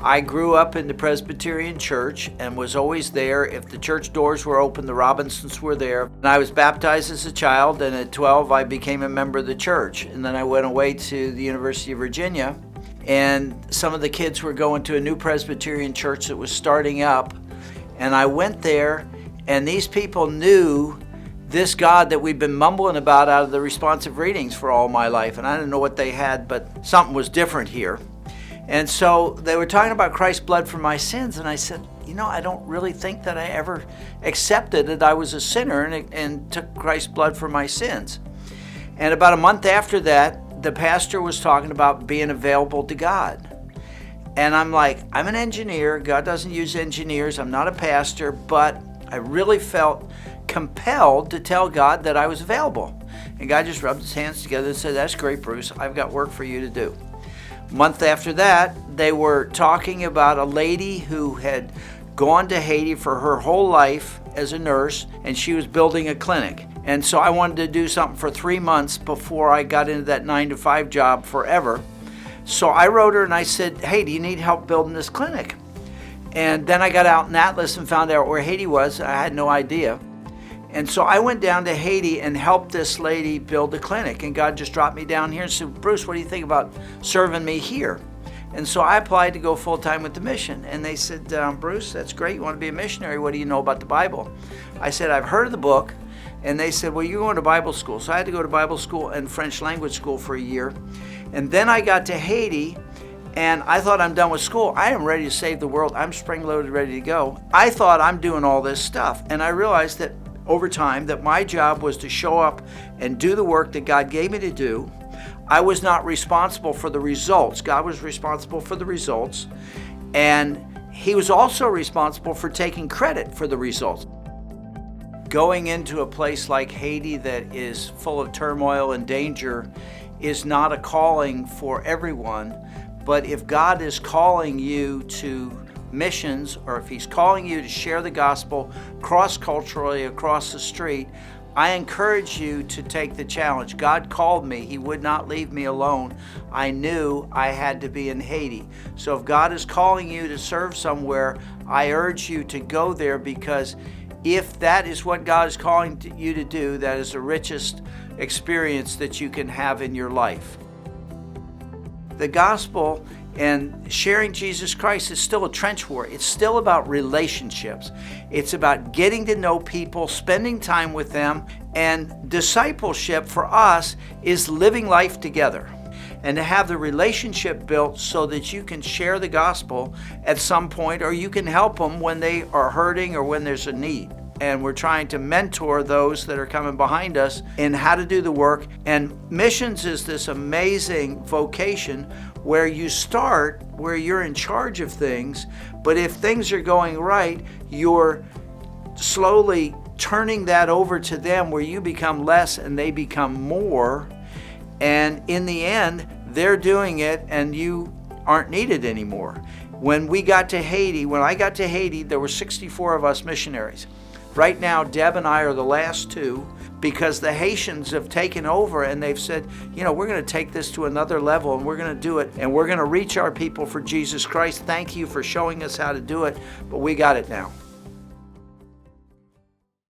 I grew up in the Presbyterian church and was always there. If the church doors were open, the Robinsons were there. And I was baptized as a child, and at 12 I became a member of the church. And then I went away to the University of Virginia, and some of the kids were going to a new Presbyterian church that was starting up. And I went there, and these people knew this God that we've been mumbling about out of the responsive readings for all my life. And I didn't know what they had, but something was different here. And so they were talking about Christ's blood for my sins, and I said, I don't really think that I ever accepted that I was a sinner and took Christ's blood for my sins. And about a month after that, the pastor was talking about being available to God. And I'm like, I'm an engineer. God doesn't use engineers. I'm not a pastor, but I really felt compelled to tell God that I was available. And God just rubbed his hands together and said, that's great, Bruce. I've got work for you to do. Month after that, they were talking about a lady who had gone to Haiti for her whole life as a nurse, and she was building a clinic. And so I wanted to do something for 3 months before I got into that 9-to-5 job forever. So I wrote her and I said, hey, do you need help building this clinic? And then I got out in Atlas and found out where Haiti was. I had no idea. And so I went down to Haiti and helped this lady build a clinic. And God just dropped me down here and said, Bruce, what do you think about serving me here? And so I applied to go full-time with the mission. And they said, Bruce, that's great. You want to be a missionary. What do you know about the Bible? I said, I've heard of the book. And they said, well, you're going to Bible school. So I had to go to Bible school and French language school for a year. And then I got to Haiti, and I thought, I'm done with school. I am ready to save the world. I'm spring-loaded, ready to go. I thought I'm doing all this stuff. And I realized that over time that my job was to show up and do the work that God gave me to do. I was not responsible for the results. God was responsible for the results. And he was also responsible for taking credit for the results. Going into a place like Haiti that is full of turmoil and danger is not a calling for everyone. But if God is calling you to missions, or if he's calling you to share the gospel cross-culturally across the street, I encourage you to take the challenge. God called me. He would not leave me alone. I knew I had to be in Haiti. So if God is calling you to serve somewhere, I urge you to go there, because if that is what God is calling you to do, that is the richest experience that you can have in your life. The gospel and sharing Jesus Christ is still a trench war. It's still about relationships. It's about getting to know people, spending time with them, and discipleship for us is living life together and to have the relationship built so that you can share the gospel at some point, or you can help them when they are hurting or when there's a need. And we're trying to mentor those that are coming behind us in how to do the work. And missions is this amazing vocation where you start where you're in charge of things, but if things are going right, you're slowly turning that over to them where you become less and they become more. And in the end, they're doing it and you aren't needed anymore. When I got to Haiti, there were 64 of us missionaries. Right now, Deb and I are the last two, because the Haitians have taken over and they've said, we're going to take this to another level and we're going to do it and we're going to reach our people for Jesus Christ. Thank you for showing us how to do it, but we got it now.